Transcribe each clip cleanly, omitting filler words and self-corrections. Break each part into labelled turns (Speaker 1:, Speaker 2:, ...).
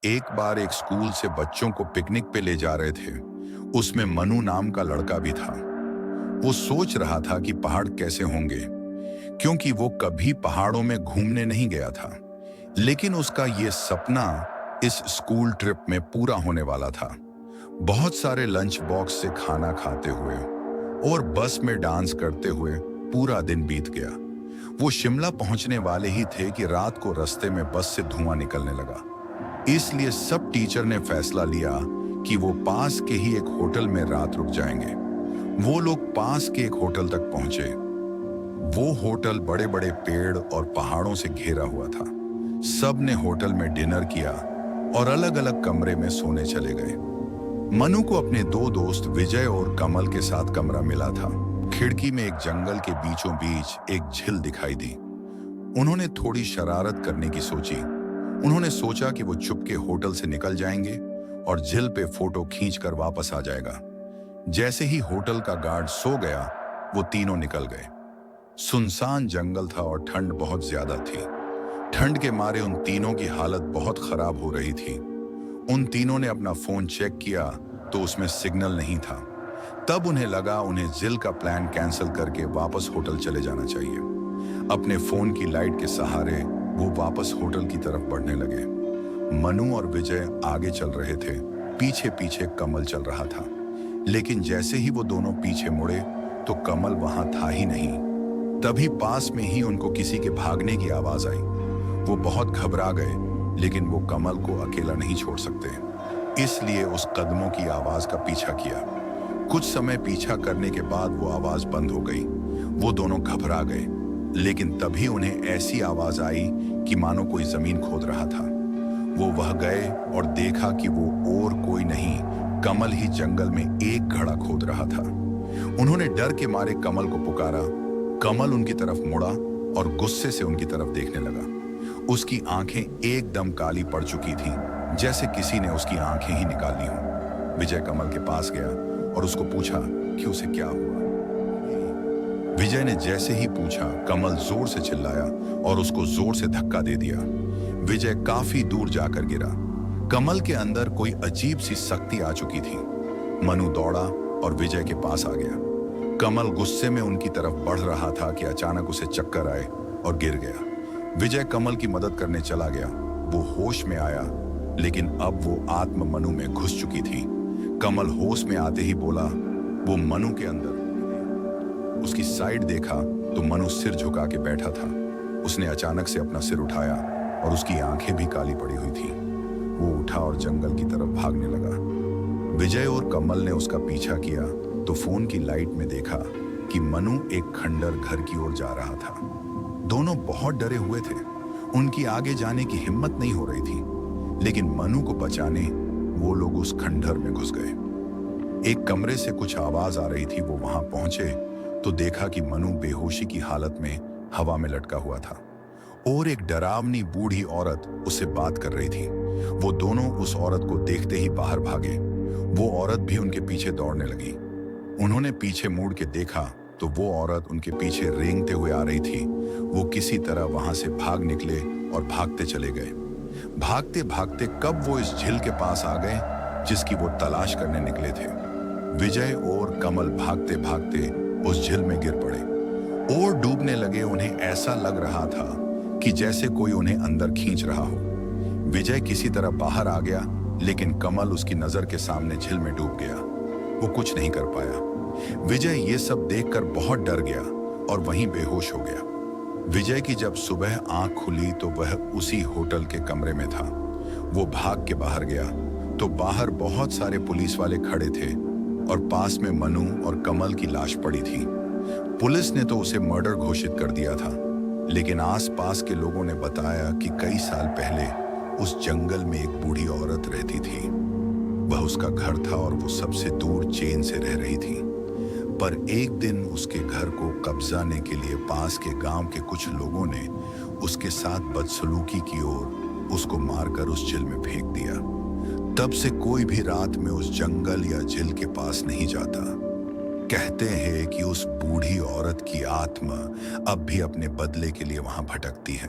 Speaker 1: एक बार एक स्कूल से बच्चों को पिकनिक पे ले जा रहे थे। उसमें मनु नाम का लड़का भी था। वो सोच रहा था कि पहाड़ कैसे होंगे, क्योंकि वो कभी पहाड़ों में घूमने नहीं गया था। लेकिन उसका ये सपना इस स्कूल ट्रिप में पूरा होने वाला था। बहुत सारे लंच बॉक्स से खाना खाते हुए और बस में डांस करते हुए पूरा दिन बीत गया। वो शिमला पहुंचने वाले ही थे कि रात को रास्ते में बस से धुआं निकलने लगा। इसलिए सब टीचर ने फैसला लिया कि वो पास के ही एक होटल में रात रुक जाएंगे। वो लोग पास के एक होटल तक पहुंचे। वो होटल बड़े बड़े पेड़ और पहाड़ों से घिरा हुआ था। सब ने होटल में डिनर किया और अलग अलग कमरे में सोने चले गए। मनु को अपने दो दोस्त विजय और कमल के साथ कमरा मिला था। खिड़की में एक जंगल के बीचों बीच एक झील दिखाई दी। उन्होंने थोड़ी शरारत करने की सोची। उन्होंने सोचा कि वो चुपके होटल से निकल जाएंगे और झील पे फोटो खींचकर वापस आ जाएगा। जैसे ही होटल का गार्ड सो गया, वो तीनों निकल गए। सुनसान जंगल था और ठंड बहुत ज्यादा थी। ठंड के मारे उन तीनों की हालत बहुत खराब हो रही थी। उन तीनों ने अपना फोन चेक किया तो उसमें सिग्नल नहीं था। तब उन्हें लगा उन्हें झील का प्लान कैंसिल करके वापस होटल चले जाना चाहिए। अपने फोन की लाइट के सहारे वो वापस होटल की तरफ बढ़ने लगे। मनु और विजय आगे चल रहे थे, पीछे पीछे कमल चल रहा था। लेकिन जैसे ही वो दोनों पीछे मुड़े तो कमल वहां था ही नहीं। तभी पास में ही उनको किसी के भागने की आवाज आई। वो बहुत घबरा गए, लेकिन वो कमल को अकेला नहीं छोड़ सकते, इसलिए उस कदमों की आवाज का पीछा किया। कुछ समय पीछा करने के बाद वो आवाज बंद हो गई। वो दोनों घबरा गए, लेकिन तभी उन्हें ऐसी आवाज आई कि मानो कोई जमीन खोद रहा था। वो वह गए और देखा कि वो और कोई नहीं, कमल ही जंगल में एक घड़ा खोद रहा था। उन्होंने डर के मारे कमल को पुकारा। कमल उनकी तरफ मुड़ा और गुस्से से उनकी तरफ देखने लगा। उसकी आंखें एकदम काली पड़ चुकी थीं, जैसे किसी ने उसकी आंखें ही निकाली हों। विजय कमल के पास गया और उसको पूछा कि उसे क्या हुआ। विजय ने जैसे ही पूछा, कमल जोर से चिल्लाया और उसको जोर से धक्का दे दिया। विजय काफी दूर जाकर गिरा। कमल के अंदर कोई अजीब सी शक्ति आ चुकी थी। मनु दौड़ा और विजय के पास आ गया। कमल गुस्से में उनकी तरफ बढ़ रहा था कि अचानक उसे चक्कर आए और गिर गया। विजय कमल की मदद करने चला गया। वो होश में आया, लेकिन अब वो आत्म मनु में घुस चुकी थी। कमल होश में आते ही बोला। वो मनु के अंदर उसकी साइड देखा तो मनु सिर झुका के बैठा था। उसने अचानक से अपना सिर उठाया और उसकी आंखें भी काली पड़ी हुई थी। वो उठा और जंगल की तरफ भागने लगा। विजय और कमल ने उसका पीछा किया तो फोन की लाइट में देखा कि मनु एक खंडर घर की ओर जा रहा था। दोनों बहुत डरे हुए थे। उनकी आगे जाने की हिम्मत नहीं हो रही थी, लेकिन मनु को बचाने वो लोग उस खंडर में घुस गए। एक कमरे से कुछ आवाज आ रही थी। वो वहां पहुंचे तो देखा कि मनु बेहोशी की हालत में हवा में लटका हुआ था और एक डरावनी बूढ़ी औरत उससे बात कर रही थी। वो दोनों उस औरत को देखते ही बाहर भागे। वो औरत भी उनके पीछे दौड़ने लगी। उन्होंने पीछे मुड़ के देखा तो वो औरत उनके पीछे रेंगते हुए आ रही थी। वो किसी तरह वहां से भाग निकले और भागते चले गए। भागते भागते कब वो इस झील के पास आ गए जिसकी वो तलाश करने निकले थे। विजय और कमल भागते भागते उस झील में गिर पड़े और डूबने लगे। उन्हें ऐसा लग रहा था कि जैसे कोई उन्हें अंदर खींच रहा हो। विजय किसी तरह बाहर आ गया, लेकिन कमल उसकी नजर के सामने झील में डूब गया। वो कुछ नहीं कर पाया। विजय ये सब देखकर बहुत डर गया और वहीं बेहोश हो गया। विजय की जब सुबह आंख खुली तो वह उसी होटल के कमरे में था। वो भाग के बाहर गया तो बाहर बहुत सारे पुलिस वाले खड़े थे और पास में मनु और कमल की लाश पड़ी थी। पुलिस ने तो उसे मर्डर घोषित कर दिया था, लेकिन आसपास के लोगों ने बताया कि कई साल पहले उस जंगल में एक बूढ़ी औरत रहती थी। वह उसका घर था और वो सबसे दूर चैन से रह रही थी। पर एक दिन उसके घर को कब्जाने के लिए पास के गांव के कुछ लोगों ने उसके साथ बदसलूकी की और उसको मारकर उस झील में फेंक दिया। तब से कोई भी रात में उस जंगल या झील के पास नहीं जाता। कहते हैं कि उस बूढ़ी औरत की आत्मा अब भी अपने बदले के लिए वहां भटकती है।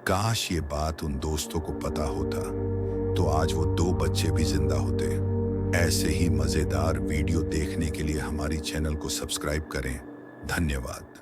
Speaker 1: काश ये बात उन दोस्तों को पता होता तो आज वो 2 बच्चे भी जिंदा होते। ऐसे ही मजेदार वीडियो देखने के लिए हमारी चैनल को सब्सक्राइब करें। धन्यवाद।